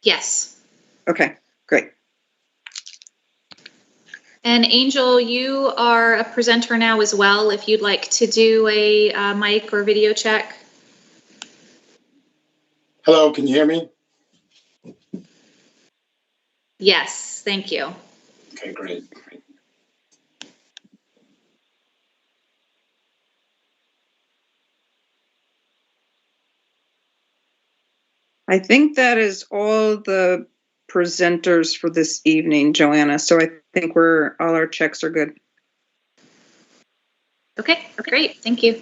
Yes. Okay, great. And Angel, you are a presenter now as well, if you'd like to do a mic or video check. Hello, can you hear me? Yes, thank you. Okay, great. I think that is all the presenters for this evening, Joanna. So I think all our checks are good. Okay, great, thank you.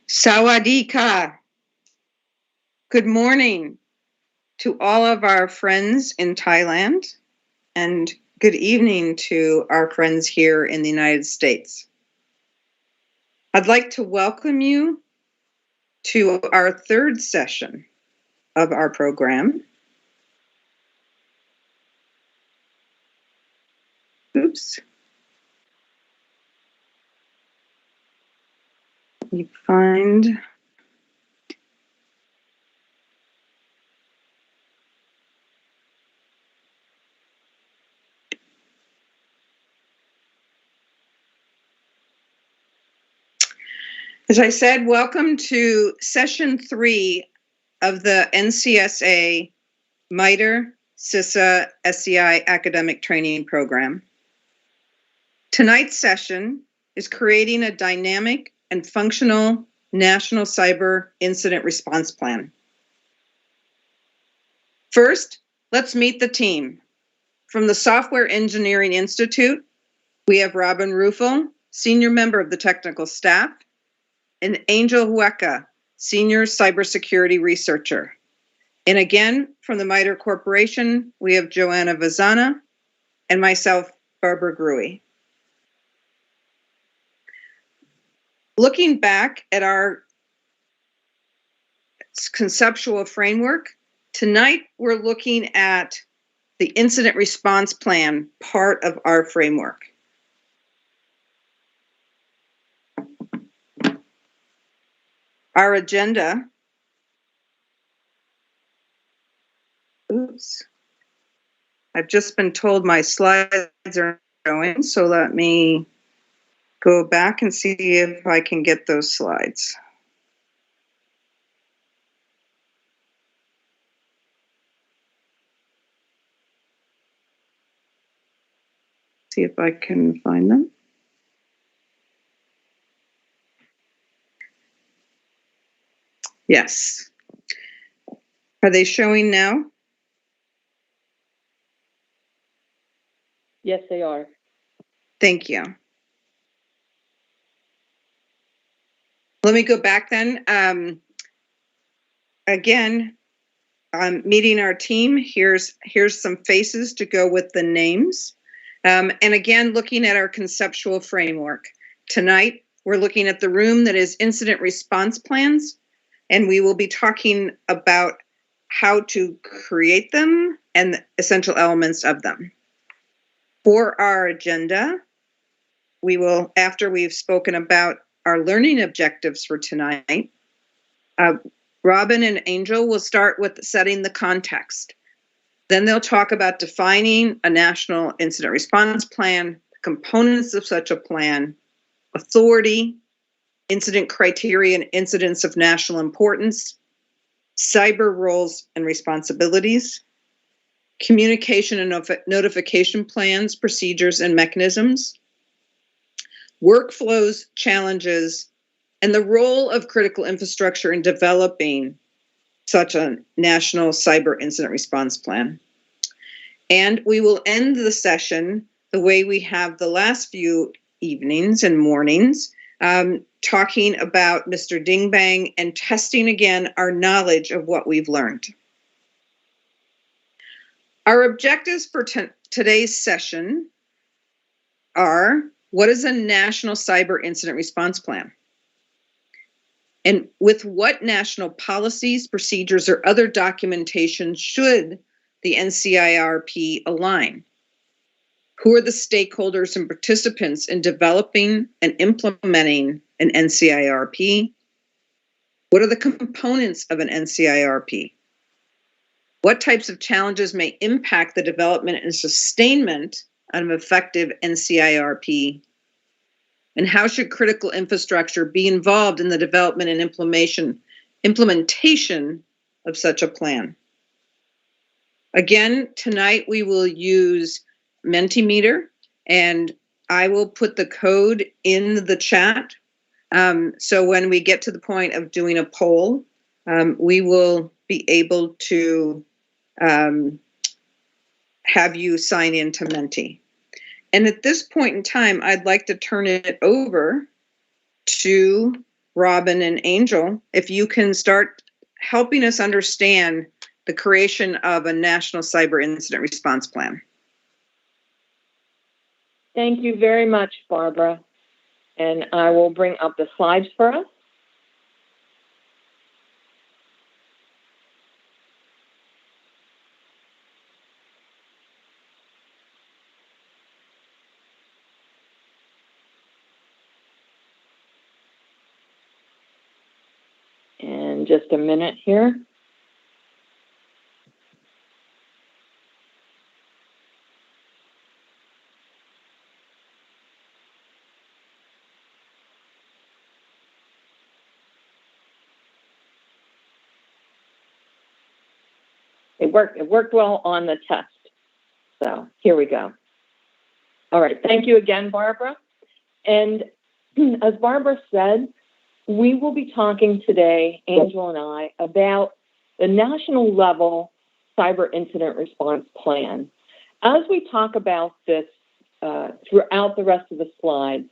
Sawadee-ka. Good morning to all of our friends in Thailand, and good evening to our friends here in the United States. I'd like to welcome you to our third session of our program. Oops. Let me find. As I said, welcome to session 3 of the NCSA Mitre CISA SCI Academic Training Program. Tonight's session is creating a dynamic and functional National Cyber Incident Response Plan. First, let's meet the team. From the Software Engineering Institute, we have Robin Rufel, Senior Member of the Technical Staff, and Angel Hueca, Senior Cybersecurity Researcher. And again, from the Mitre Corporation, we have Joanna Vazana and myself, Barbara Gruey. Looking back at our conceptual framework, tonight we're looking at the incident response plan part of our framework. Our agenda, oops, I've just been told my slides are going, so let me go back and see if I can get those slides. See if I can find them. Yes. Are they showing now? Yes, they are. Thank you. Let me go back then. Again, meeting our team. Here's some faces to go with the names. And again, looking at our conceptual framework. Tonight, we're looking at the room that is incident response plans, and we will be talking about how to create them and the essential elements of them. For our agenda, we will, after we've spoken about our learning objectives for tonight, Robin and Angel will start with setting the context. Then they'll talk about defining a national incident response plan, components of such a plan, authority, incident criteria and incidents of national importance, cyber roles and responsibilities, communication and notification plans, procedures, and mechanisms, workflows, challenges, and the role of critical infrastructure in developing such a national cyber incident response plan. And we will end the session the way we have the last few evenings and mornings, talking about Mr. Ding Bang and testing again our knowledge of what we've learned. Our objectives for today's session are: what is a national cyber incident response plan? And with what national policies, procedures, or other documentation should the NCIRP align? Who are the stakeholders and participants in developing and implementing an NCIRP? What are the components of an NCIRP? What types of challenges may impact the development and sustainment of an effective NCIRP? And how should critical infrastructure be involved in the development and implementation of such a plan? Again, tonight we will use Mentimeter, and I will put the code in the chat. So when we get to the point of doing a poll, we will be able to have you sign into Menti. And at this point in time, I'd like to turn it over to Robin and Angel, if you can start helping us understand the creation of a national cyber incident response plan. Thank you very much, Barbara. And I will bring up the slides for us. And just a minute here. It worked well on the test. So here we go. All right, thank you again, Barbara. And as Barbara said, we will be talking today, Angel and I, about the national level cyber incident response plan. As we talk about this throughout the rest of the slides,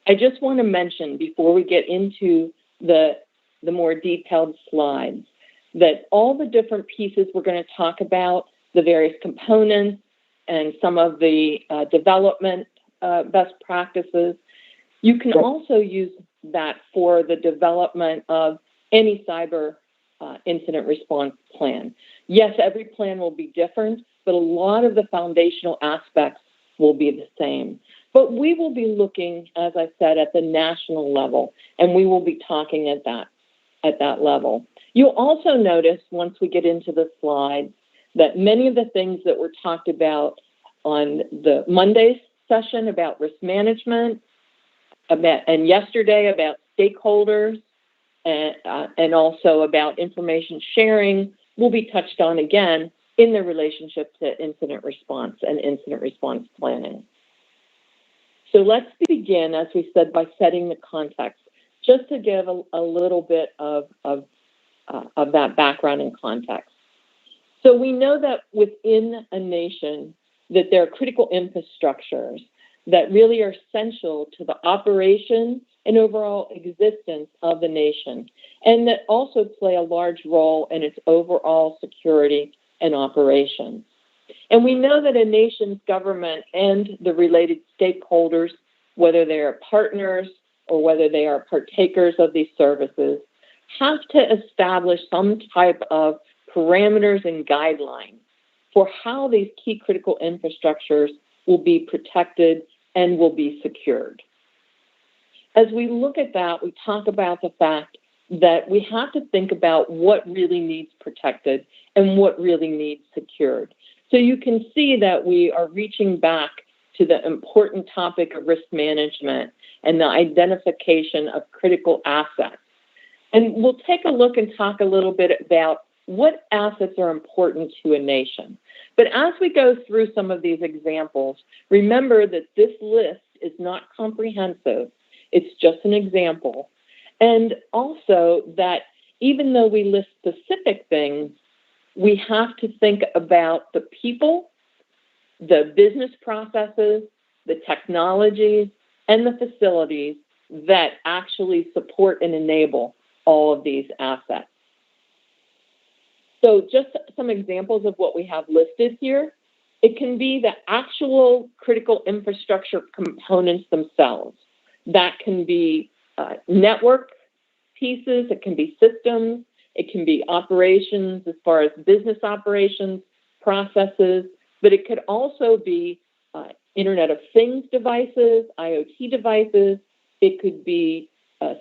I just want to mention before we get into the more detailed slides that all the different pieces we're going to talk about, the various components and some of the development best practices, you can also use that for the development of any cyber incident response plan. Yes, every plan will be different, but a lot of the foundational aspects will be the same. But we will be looking, as I said, at the national level, and we will be talking at that level. You'll also notice, once we get into the slides, that many of the things that were talked about on the Monday's session about risk management, and yesterday about stakeholders, and also about information sharing will be touched on again in the relationship to incident response and incident response planning. So let's begin, as we said, by setting the context, just to give a little bit of that background and context. So we know that within a nation that there are critical infrastructures that really are essential to the operation and overall existence of the nation, and that also play a large role in its overall security and operations. And we know that a nation's government and the related stakeholders, whether they are partners or whether they are partakers of these services, have to establish some type of parameters and guidelines for how these key critical infrastructures will be protected and will be secured. As we look at that, we talk about the fact that we have to think about what really needs protected and what really needs secured. So you can see that we are reaching back to the important topic of risk management and the identification of critical assets. And we'll take a look and talk a little bit about what assets are important to a nation. But as we go through some of these examples, remember that this list is not comprehensive. It's just an example. And also that even though we list specific things, we have to think about the people, the business processes, the technologies, and the facilities that actually support and enable all of these assets. So just some examples of what we have listed here. It can be the actual critical infrastructure components themselves. That can be network pieces, it can be systems, it can be operations as far as business operations, processes, but it could also be Internet of Things devices, IoT devices. It could be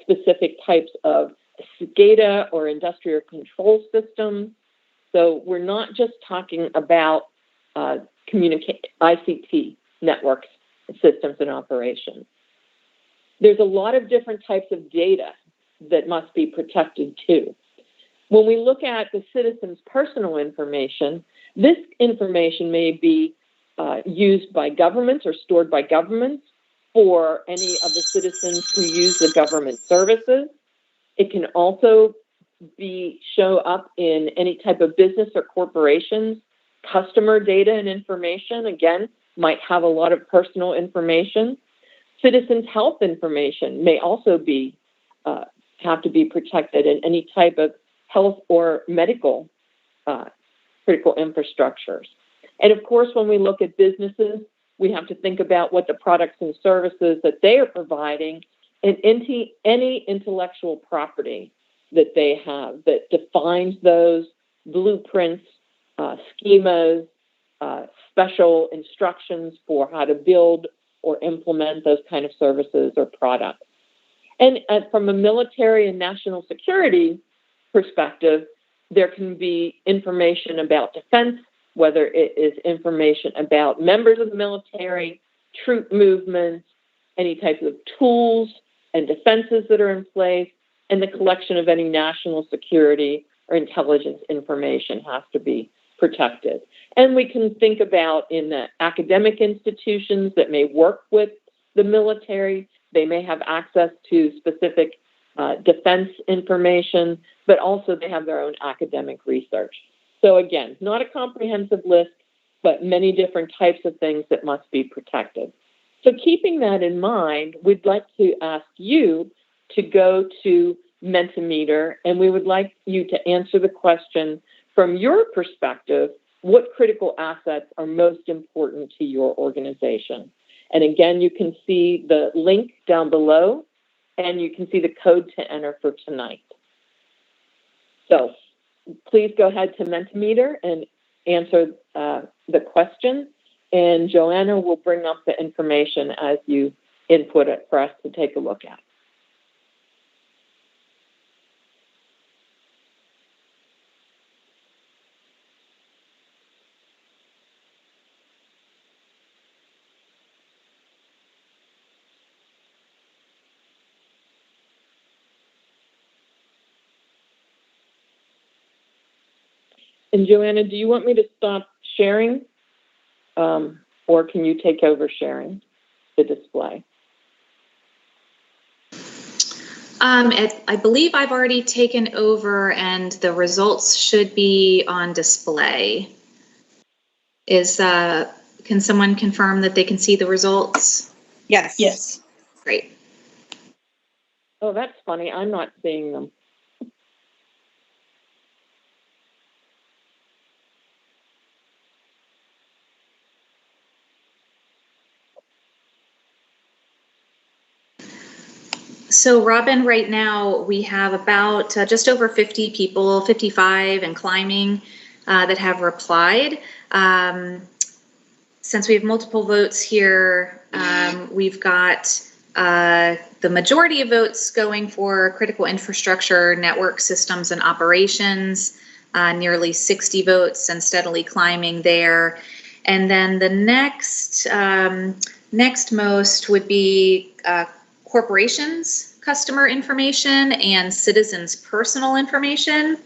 specific types of SCADA or industrial control systems. So we're not just talking about ICT networks, systems, and operations. There's a lot of different types of data that must be protected too. When we look at the citizen's personal information, this information may be used by governments or stored by governments for any of the citizens who use the government services. It can also show up in any type of business or corporations. Customer data and information, again, might have a lot of personal information. Citizens' health information may also be have to be protected, and any type of health or medical critical infrastructures. And of course, when we look at businesses, we have to think about what the products and services that they are providing and any intellectual property that they have that defines those blueprints, schemas, special instructions for how to build or implement those kind of services or products. And from a military and national security perspective, there can be information about defense, whether it is information about members of the military, troop movements, any types of tools and defenses that are in place, and the collection of any national security or intelligence information has to be protected. And we can think about in the academic institutions that may work with the military, they may have access to specific defense information, but also they have their own academic research. So again, not a comprehensive list, but many different types of things that must be protected. So keeping that in mind, we'd like to ask you to go to Mentimeter, and we would like you to answer the question from your perspective, what critical assets are most important to your organization? And again, you can see the link down below, and you can see the code to enter for tonight. So please go ahead to Mentimeter and answer the question, and Joanna will bring up the information as you input it for us to take a look at. And Joanna, do you want me to stop sharing, or can you take over sharing the display? I believe I've already taken over, and the results should be on display. Can someone confirm that they can see the results? Yes. Yes. Great. Oh, that's funny. I'm not seeing them. So Robin, right now we have about just over 50 people, 55 and climbing, that have replied. Since we have multiple votes here, we've got the majority of votes going for critical infrastructure, network systems and operations, nearly 60 votes and steadily climbing there. And then the next most would be corporations, customer information, and citizens' personal information.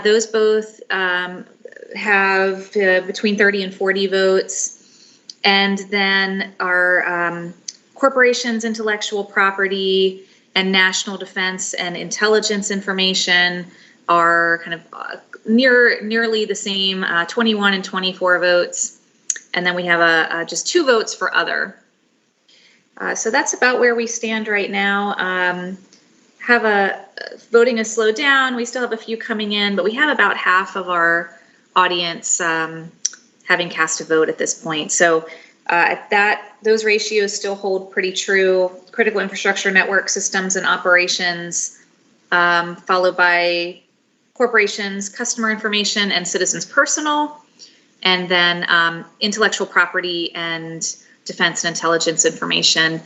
Those both have between 30 and 40 votes. And then our corporations, intellectual property, and national defense and intelligence information are kind of nearly the same, 21 and 24 votes. And then we have just 2 votes for other. So that's about where we stand right now. Voting has slowed down. We still have a few coming in, but we have about half of our audience having cast a vote at this point. So those ratios still hold pretty true. Critical infrastructure, network systems and operations, followed by corporations, customer information, and citizens' personal, and then intellectual property and defense and intelligence information,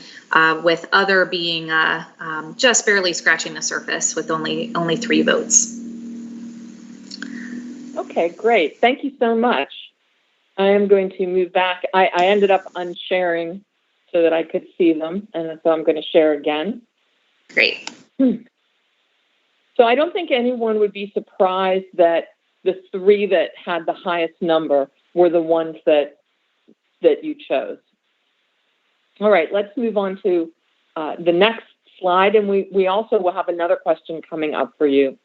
with other being just barely scratching the surface with only 3 votes. Okay, great. Thank you so much. I am going to move back. I ended up unsharing so that I could see them, and so I'm going to share again. Great. So I don't think anyone would be surprised that the 3 that had the highest number were the ones that you chose. All right, let's move on to the next slide, and we also will have another question coming up for you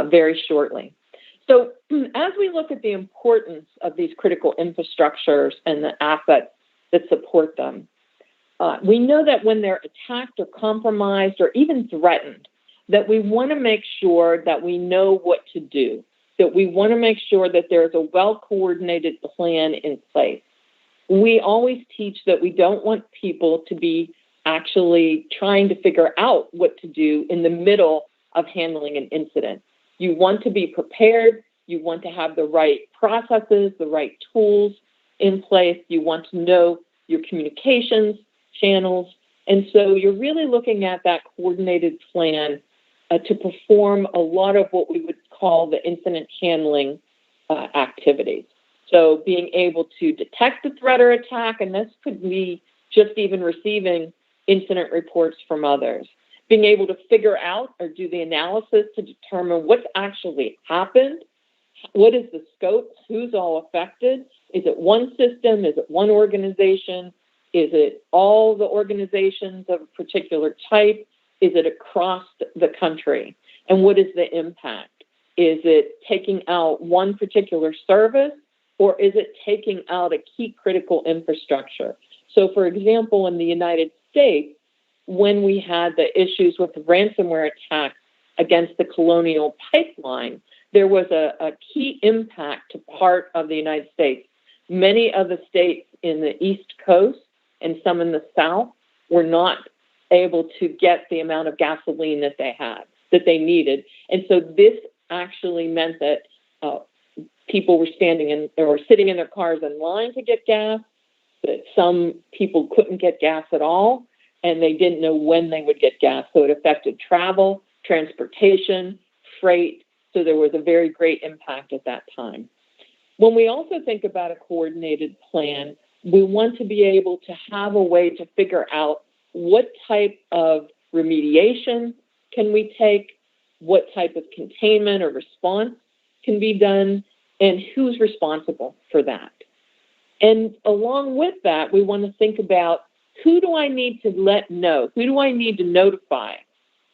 very shortly. So as we look at the importance of these critical infrastructures and the assets that support them, we know that when they're attacked or compromised or even threatened, that we want to make sure that we know what to do, that we want to make sure that there's a well-coordinated plan in place. We always teach that we don't want people to be actually trying to figure out what to do in the middle of handling an incident. You want to be prepared. You want to have the right processes, the right tools in place. You want to know your communications channels. And so you're really looking at that coordinated plan to perform a lot of what we would call the incident handling activities. So being able to detect a threat or attack, and this could be just even receiving incident reports from others. Being able to figure out or do the analysis to determine what's actually happened, what is the scope, who's all affected, is it one system, is it one organization, is it all the organizations of a particular type, is it across the country, and what is the impact? Is it taking out one particular service, or is it taking out a key critical infrastructure? So, for example, in the United States, when we had the issues with the ransomware attacks against the Colonial Pipeline, there was a key impact to part of the United States. Many of the states in the East Coast and some in the South were not able to get the amount of gasoline that they needed. And so this actually meant that people were standing in or sitting in their cars in line to get gas, that some people couldn't get gas at all, and they didn't know when they would get gas. So it affected travel, transportation, freight. So there was a very great impact at that time. When we also think about a coordinated plan, we want to be able to have a way to figure out what type of remediation can we take, what type of containment or response can be done, and who's responsible for that. And along with that, we want to think about who do I need to let know? Who do I need to notify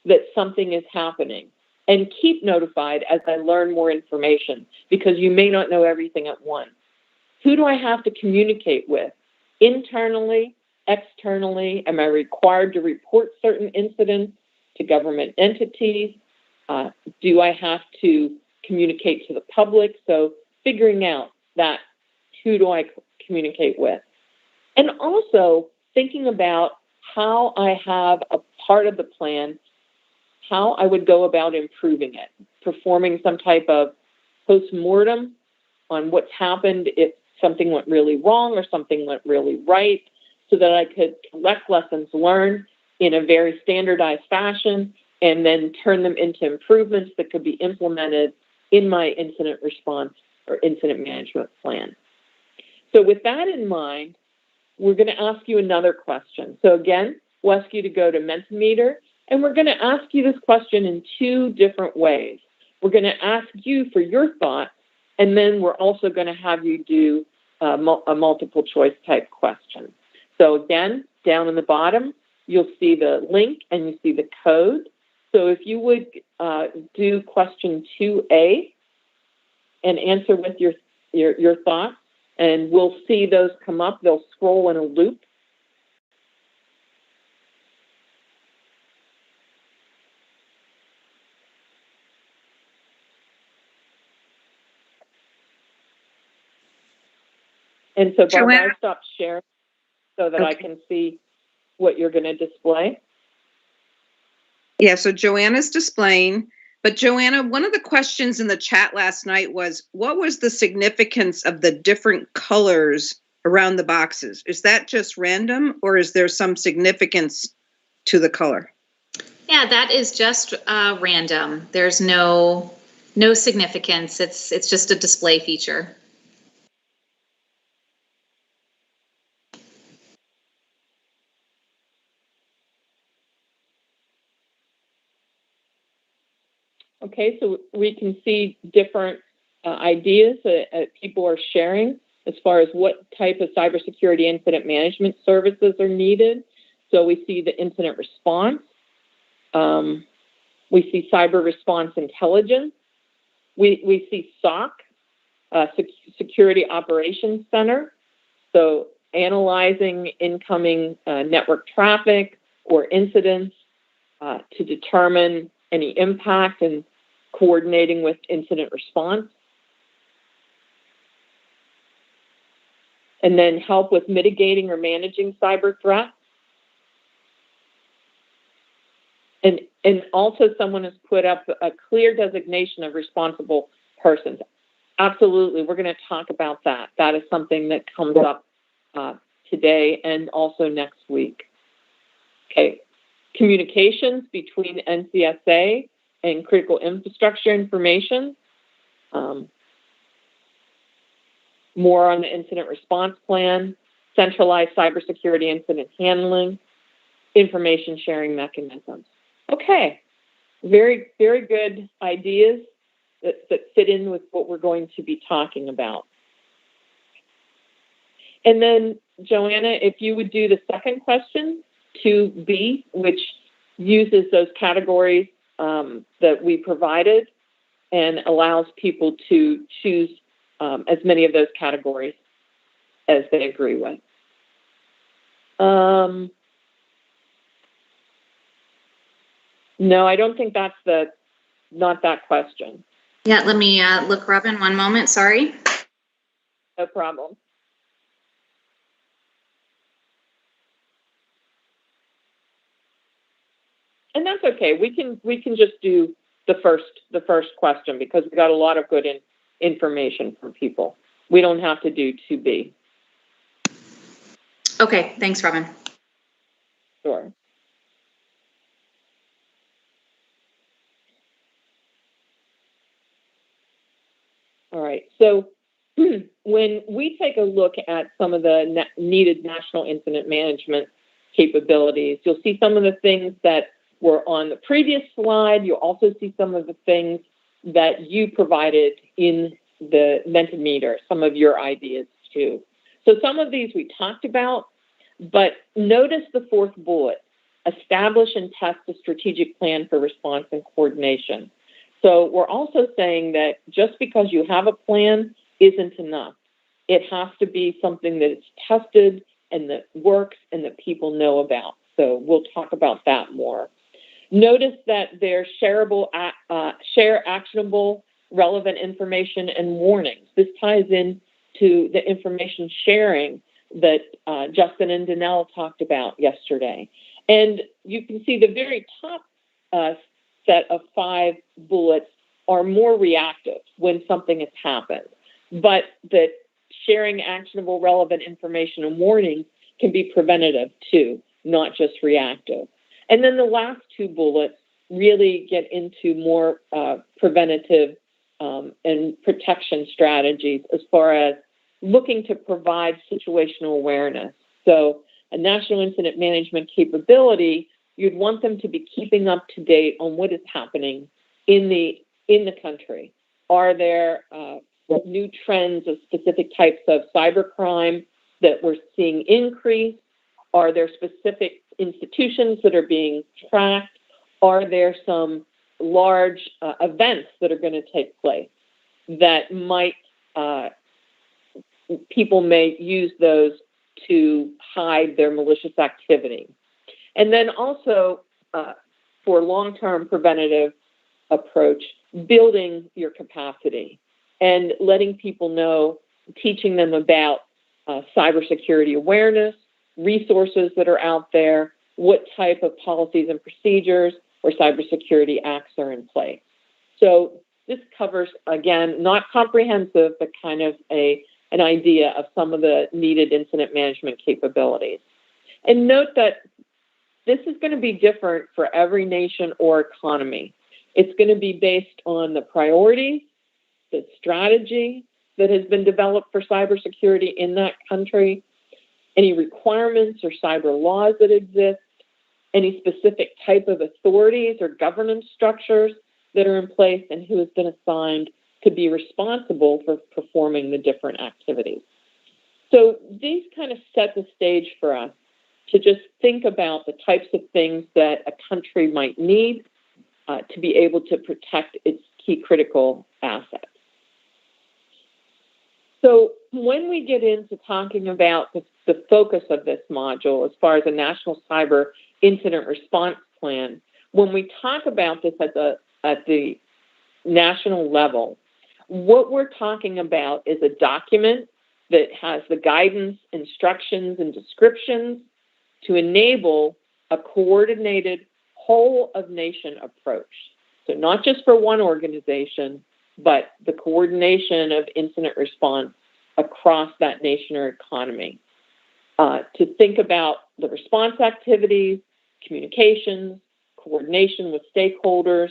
that something is happening? And keep notified as I learn more information, because you may not know everything at once. Who do I have to communicate with? Internally, externally? Am I required to report certain incidents to government entities? Do I have to communicate to the public? So figuring out that, who do I communicate with? And also thinking about how I have a part of the plan, how I would go about improving it, performing some type of post-mortem on what's happened if something went really wrong or something went really right, so that I could collect lessons learned in a very standardized fashion and then turn them into improvements that could be implemented in my incident response or incident management plan. So with that in mind, we're going to ask you another question. So again, we'll ask you to go to Mentimeter, and we're going to ask you this question in two different ways. We're going to ask you for your thoughts, and then we're also going to have you do a multiple choice type question. So again, down in the bottom, you'll see the link and you see the code. So if you would do question 2A and answer with your thoughts, and we'll see those come up. They'll scroll in a loop. And so, Barbara, I stopped sharing so that I can see what you're going to display. Yeah, so Joanna's displaying. But Joanna, one of the questions in the chat last night was, what was the significance of the different colors around the boxes? Is that just random, or is there some significance to the color? Yeah, that is just random. There's no significance. It's just a display feature. Okay, so we can see different ideas that people are sharing as far as what type of cybersecurity incident management services are needed. So we see the incident response. We see cyber response intelligence. We see SOC, Security Operations Center. So analyzing incoming network traffic or incidents to determine any impact and coordinating with incident response. And then help with mitigating or managing cyber threats. And also someone has put up a clear designation of responsible persons. Absolutely, we're going to talk about that. That is something that comes up today and also next week. Okay, communications between NCSA and critical infrastructure information. More on the incident response plan, centralized cybersecurity incident handling, information sharing mechanisms. Okay, very, very good ideas that fit in with what we're going to be talking about. And then, Joanna, if you would do the second question, 2B, which uses those categories that we provided and allows people to choose as many of those categories as they agree with. No, I don't think that's not that question. Yeah, let me look, Robin, one moment, sorry. No problem. And that's okay. We can just do the first question because we got a lot of good information from people. We don't have to do 2B. Okay, thanks, Robin. Sure. All right, so when we take a look at some of the needed national incident management capabilities, you'll see some of the things that were on the previous slide. You'll also see some of the things that you provided in the Mentimeter, some of your ideas too. So some of these we talked about, but notice the fourth bullet, establish and test a strategic plan for response and coordination. So we're also saying that just because you have a plan isn't enough. It has to be something that is tested and that works and that people know about. So we'll talk about that more. Notice that they're shareable, share actionable, relevant information and warnings. This ties in to the information sharing that Justin and Danelle talked about yesterday. And you can see the very top set of 5 bullets are more reactive when something has happened, but that sharing actionable, relevant information and warnings can be preventative too, not just reactive. And then the last 2 bullets really get into more preventative and protection strategies as far as looking to provide situational awareness. So a national incident management capability, you'd want them to be keeping up to date on what is happening in the country. Are there new trends of specific types of cybercrime that we're seeing increase? Are there specific institutions that are being tracked? Are there some large events that are going to take place that might, people may use those to hide their malicious activity? And then also for long-term preventative approach, building your capacity and letting people know, teaching them about cybersecurity awareness, resources that are out there, what type of policies and procedures or cybersecurity acts are in place. So this covers, again, not comprehensive, but kind of an idea of some of the needed incident management capabilities. And note that this is going to be different for every nation or economy. It's going to be based on the priorities, the strategy that has been developed for cybersecurity in that country, any requirements or cyber laws that exist, any specific type of authorities or governance structures that are in place, and who has been assigned to be responsible for performing the different activities. So these kind of set the stage for us to just think about the types of things that a country might need to be able to protect its key critical assets. So when we get into talking about the focus of this module as far as a national cyber incident response plan, when we talk about this at the national level, what we're talking about is a document that has the guidance, instructions, and descriptions to enable a coordinated whole-of-nation approach. So not just for one organization, but the coordination of incident response across that nation or economy. To think about the response activities, communications, coordination with stakeholders,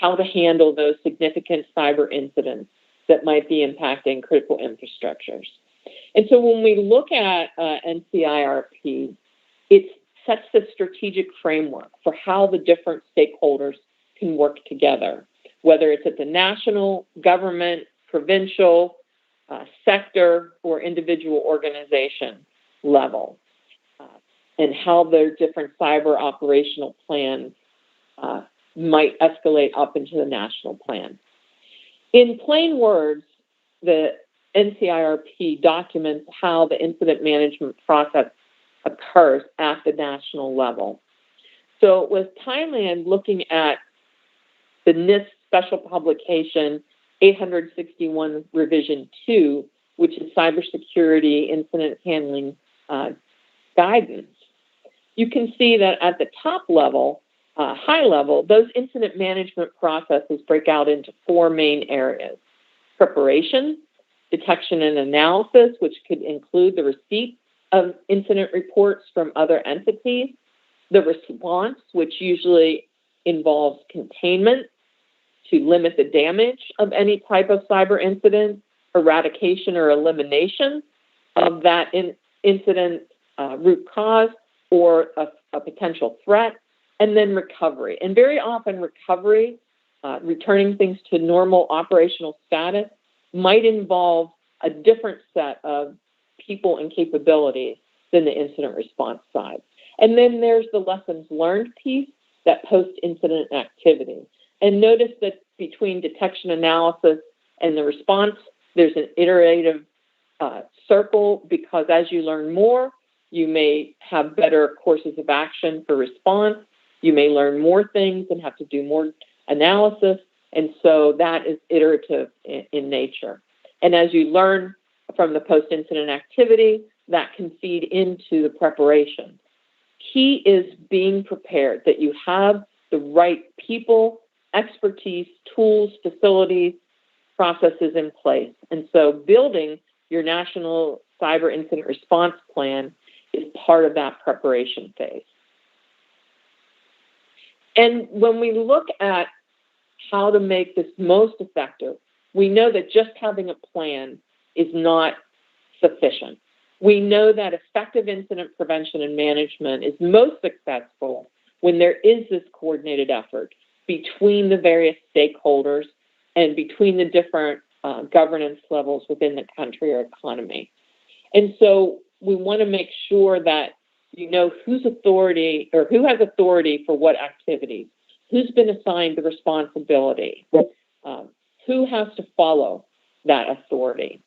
how to handle those significant cyber incidents that might be impacting critical infrastructures. And so when we look at NCIRP, it sets the strategic framework for how the different stakeholders can work together, whether it's at the national, government, provincial, sector, or individual organization level, and how their different cyber operational plans might escalate up into the national plan. In plain words, the NCIRP documents how the incident management process occurs at the national level. So with Thailand looking at the NIST Special Publication 861 Revision 2, which is Cybersecurity Incident Handling Guidance, you can see that at the top level, high level, those incident management processes break out into four main areas: preparation, detection and analysis, which could include the receipt of incident reports from other entities, the response, which usually involves containment to limit the damage of any type of cyber incident, eradication or elimination of that incident root cause or a potential threat, and then recovery. And very often recovery, returning things to normal operational status, might involve a different set of people and capabilities than the incident response side. And then there's the lessons learned piece, that post-incident activity. And notice that between detection analysis and the response, there's an iterative circle, because as you learn more, you may have better courses of action for response. You may learn more things and have to do more analysis. And so that is iterative in nature. And as you learn from the post-incident activity, that can feed into the preparation. Key is being prepared, that you have the right people, expertise, tools, facilities, processes in place. And so building your national cyber incident response plan is part of that preparation phase. And when we look at how to make this most effective, we know that just having a plan is not sufficient. We know that effective incident prevention and management is most successful when there is this coordinated effort between the various stakeholders and between the different governance levels within the country or economy. And so we want to make sure that you know whose authority or who has authority for what activities, who's been assigned the responsibility, who has to follow that authority.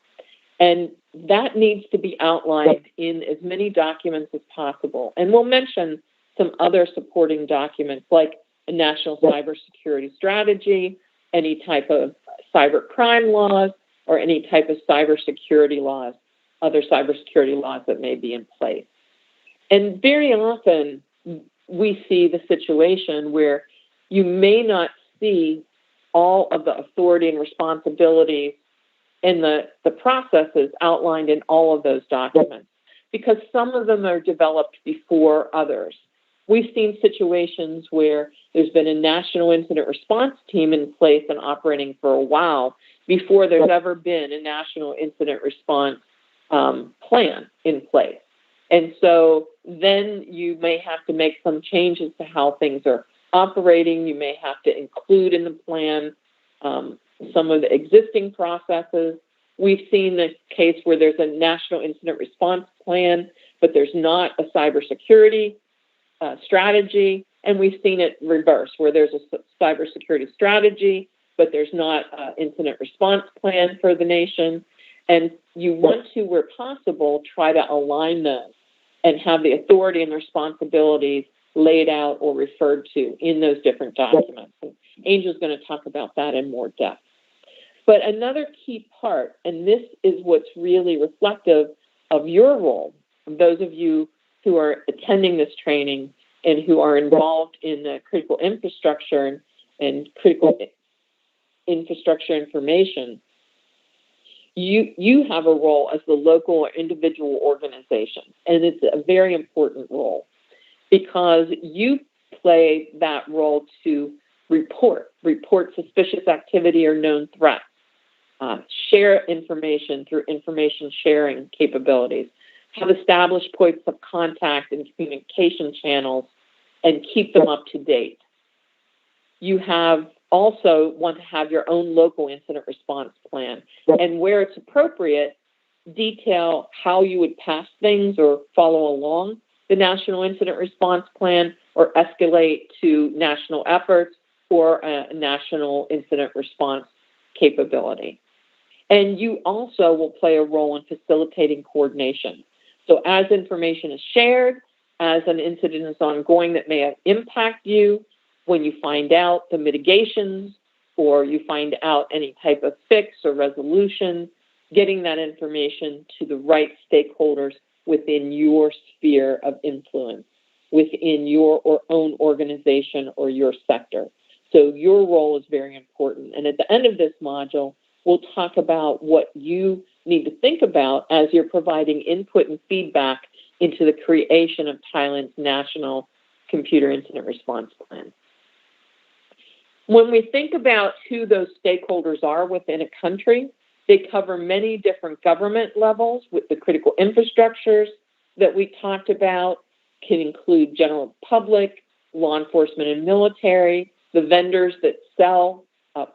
And that needs to be outlined in as many documents as possible. And we'll mention some other supporting documents like a national cybersecurity strategy, any type of cyber crime laws, or any type of cybersecurity laws, other cybersecurity laws that may be in place. And very often we see the situation where you may not see all of the authority and responsibilities and the processes outlined in all of those documents, because some of them are developed before others. We've seen situations where there's been a national incident response team in place and operating for a while before there's ever been a national incident response plan in place. And so then you may have to make some changes to how things are operating. You may have to include in the plan some of the existing processes. We've seen the case where there's a national incident response plan, but there's not a cybersecurity strategy. And we've seen it reverse, where there's a cybersecurity strategy, but there's not an incident response plan for the nation. And you want to, where possible, try to align those and have the authority and responsibilities laid out or referred to in those different documents. And Angel's going to talk about that in more depth. But another key part, and this is what's really reflective of your role, those of you who are attending this training and who are involved in the critical infrastructure and critical infrastructure information, you have a role as the local or individual organization, and it's a very important role because you play that role to report suspicious activity or known threats, share information through information sharing capabilities, have established points of contact and communication channels, and keep them up to date. You have also want to have your own local incident response plan, and where it's appropriate, detail how you would pass things or follow along the National Incident Response Plan or escalate to national efforts or a national incident response capability. And you also will play a role in facilitating coordination. So as information is shared, as an incident is ongoing that may impact you, when you find out the mitigations or you find out any type of fix or resolution, getting that information to the right stakeholders within your sphere of influence, within your own organization or your sector. So your role is very important. And at the end of this module, we'll talk about what you need to think about as you're providing input and feedback into the creation of Thailand's National Computer Incident Response Plan. When we think about who those stakeholders are within a country, they cover many different government levels with the critical infrastructures that we talked about, can include general public, law enforcement and military, the vendors that sell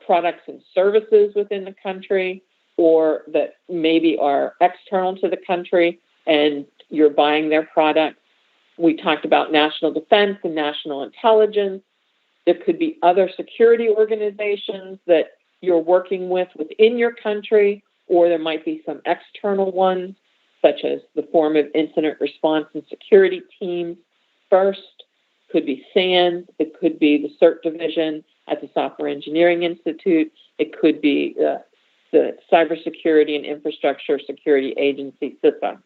products and services within the country, or that maybe are external to the country and you're buying their products. We talked about national defense and national intelligence. There could be other security organizations that you're working with within your country, or there might be some external ones, such as the form of incident response and security teams. First, could be SANS, it could be the Cert division at the Software Engineering Institute, it could be the Cybersecurity and Infrastructure Security Agency, CISA.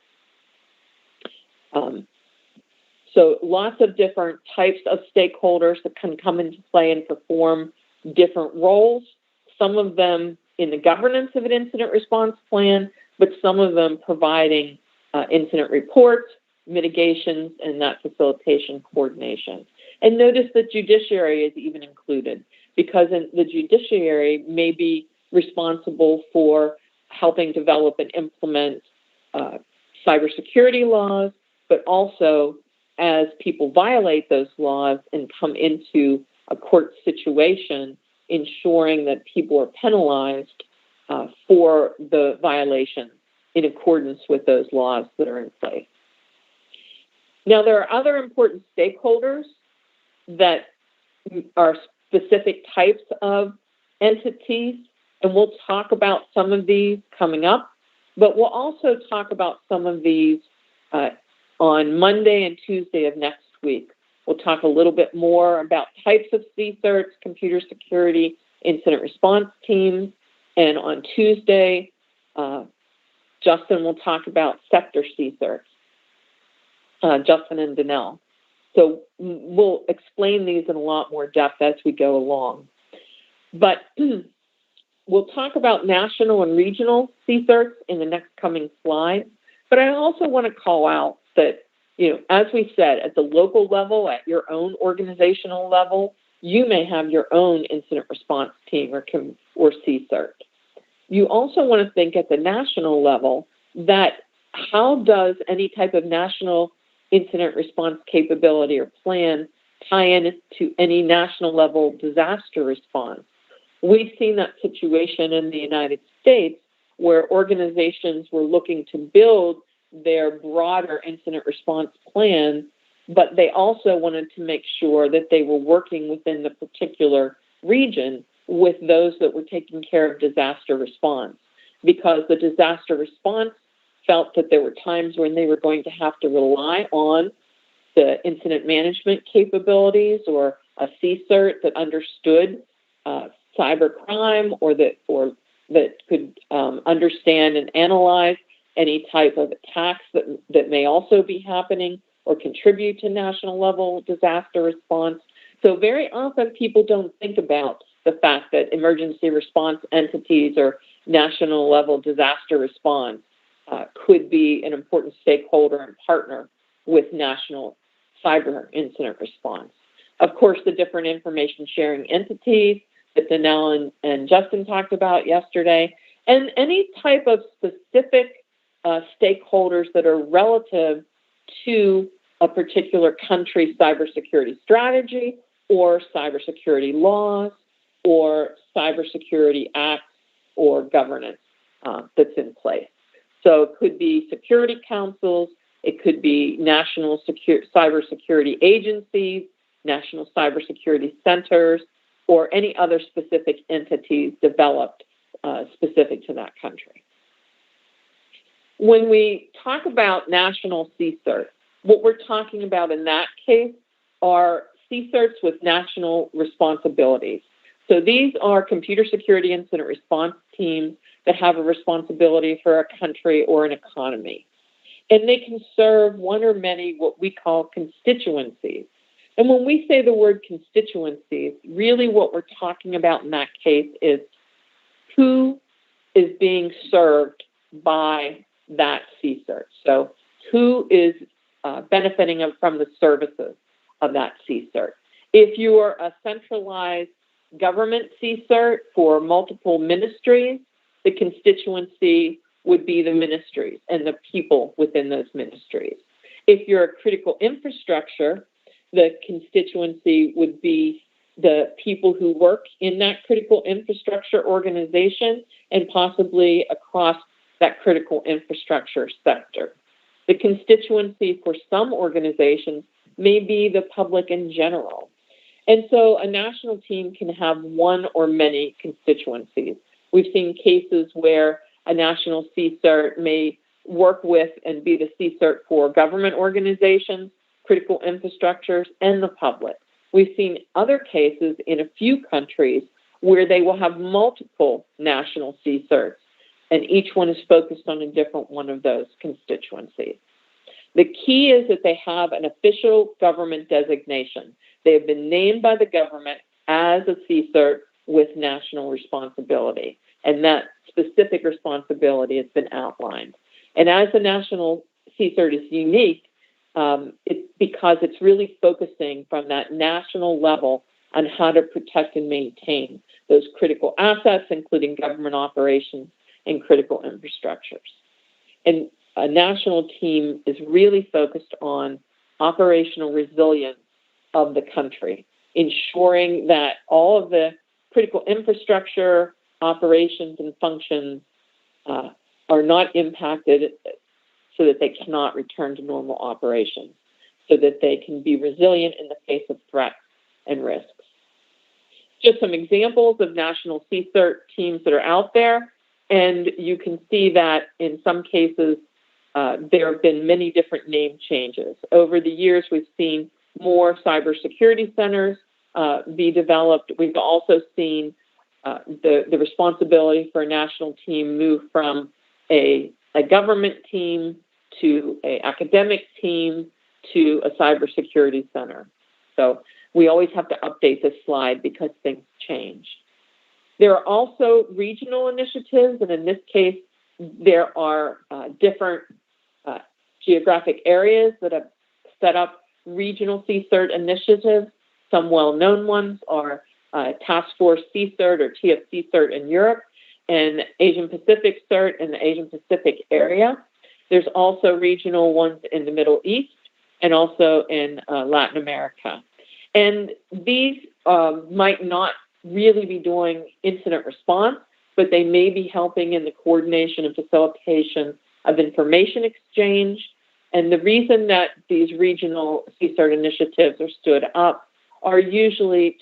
So lots of different types of stakeholders that can come into play and perform different roles, some of them in the governance of an incident response plan, but some of them providing incident reports, mitigations, and that facilitation coordination. And notice that judiciary is even included, because the judiciary may be responsible for helping develop and implement cybersecurity laws, but also as people violate those laws and come into a court situation, ensuring that people are penalized for the violation in accordance with those laws that are in place. Now, there are other important stakeholders that are specific types of entities, and we'll talk about some of these coming up, but we'll also talk about some of these on Monday and Tuesday of next week. We'll talk a little bit more about types of CSERTs, computer security, incident response teams, and on Tuesday, Justin will talk about sector CSERTs, Justin and Danelle. So we'll explain these in a lot more depth as we go along. But we'll talk about national and regional CSERTs in the next coming slide. But I also want to call out that, as we said, at the local level, at your own organizational level, you may have your own incident response team or CSERT. You also want to think at the national level that how does any type of national incident response capability or plan tie in to any national level disaster response? We've seen that situation in the United States where organizations were looking to build their broader incident response plan, but they also wanted to make sure that they were working within the particular region with those that were taking care of disaster response, because the disaster response felt that there were times when they were going to have to rely on the incident management capabilities, or a CSERT that understood cybercrime, or that could understand and analyze any type of attacks that may also be happening or contribute to national level disaster response. So very often people don't think about the fact that emergency response entities or national level disaster response could be an important stakeholder and partner with national cyber incident response. Of course, the different information sharing entities that Danelle and Justin talked about yesterday, and any type of specific stakeholders that are relative to a particular country's cybersecurity strategy or cybersecurity laws or cybersecurity acts or governance that's in place. So it could be security councils, it could be national cybersecurity agencies, national cybersecurity centers, or any other specific entities developed specific to that country. When we talk about national CSERT, what we're talking about in that case are CSERTs with national responsibilities. So these are computer security incident response teams that have a responsibility for a country or an economy. And they can serve one or many what we call constituencies. And when we say the word constituencies, really what we're talking about in that case is who is being served by that CSERT. So who is benefiting from the services of that CSERT. If you are a centralized government CSERT for multiple ministries, the constituency would be the ministries and the people within those ministries. If you're a critical infrastructure, the constituency would be the people who work in that critical infrastructure organization and possibly across that critical infrastructure sector. The constituency for some organizations may be the public in general. And so a national team can have one or many constituencies. We've seen cases where a national CSERT may work with and be the CSERT for government organizations, critical infrastructures, and the public. We've seen other cases in a few countries where they will have multiple national CSERTs, and each one is focused on a different one of those constituencies. The key is that they have an official government designation. They have been named by the government as a CSERT with national responsibility, and that specific responsibility has been outlined. And as the national CSERT is unique, it's because it's really focusing from that national level on how to protect and maintain those critical assets, including government operations and critical infrastructures. And a national team is really focused on operational resilience of the country, ensuring that all of the critical infrastructure operations and functions are not impacted so that they cannot return to normal operations, so that they can be resilient in the face of threats and risks. Just some examples of national CSERT teams that are out there, and you can see that in some cases there have been many different name changes. Over the years, we've seen more cybersecurity centers be developed. We've also seen the responsibility for a national team move from a government team to an academic team to a cybersecurity center. So we always have to update this slide because things change. There are also regional initiatives, and in this case, there are different geographic areas that have set up regional CSERT initiatives. Some well-known ones are Task Force CSERT or TFC CERT in Europe, and Asian Pacific CERT in the Asian Pacific area. There's also regional ones in the Middle East and also in Latin America. And these might not really be doing incident response, but they may be helping in the coordination and facilitation of information exchange. And the reason that these regional CSERT initiatives are stood up are usually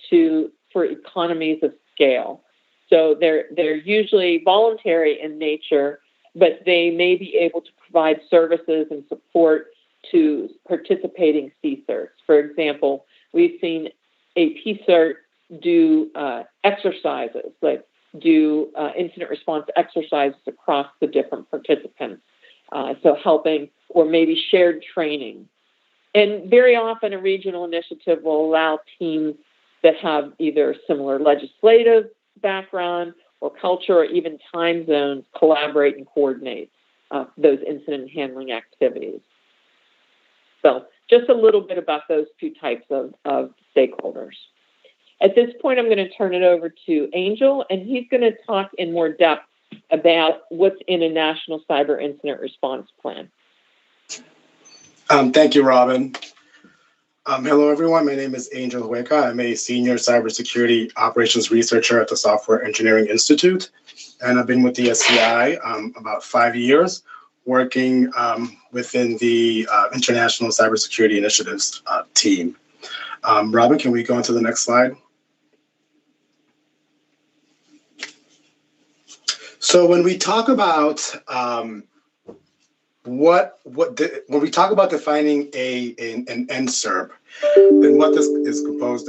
for economies of scale. So they're usually voluntary in nature, but they may be able to provide services and support to participating CSERTs. For example, we've seen a PCERT do exercises, like do incident response exercises across the different participants. So helping, or maybe shared training. And very often a regional initiative will allow teams that have either similar legislative background or culture or even time zones collaborate and coordinate those incident handling activities. So just a little bit about those two types of stakeholders. At this point, I'm going to turn it over to Angel, and he's going to talk in more depth about what's in a national cyber incident response plan. Thank you, Robin. Hello, everyone. My name is Angel Hueca. I'm a senior cybersecurity operations researcher at the Software Engineering Institute, and I've been with the SCI about 5 years, working within the International Cybersecurity Initiatives team. Robin, can we go on to the next slide? So when we talk about when we talk about defining an NSERP, then what this is composed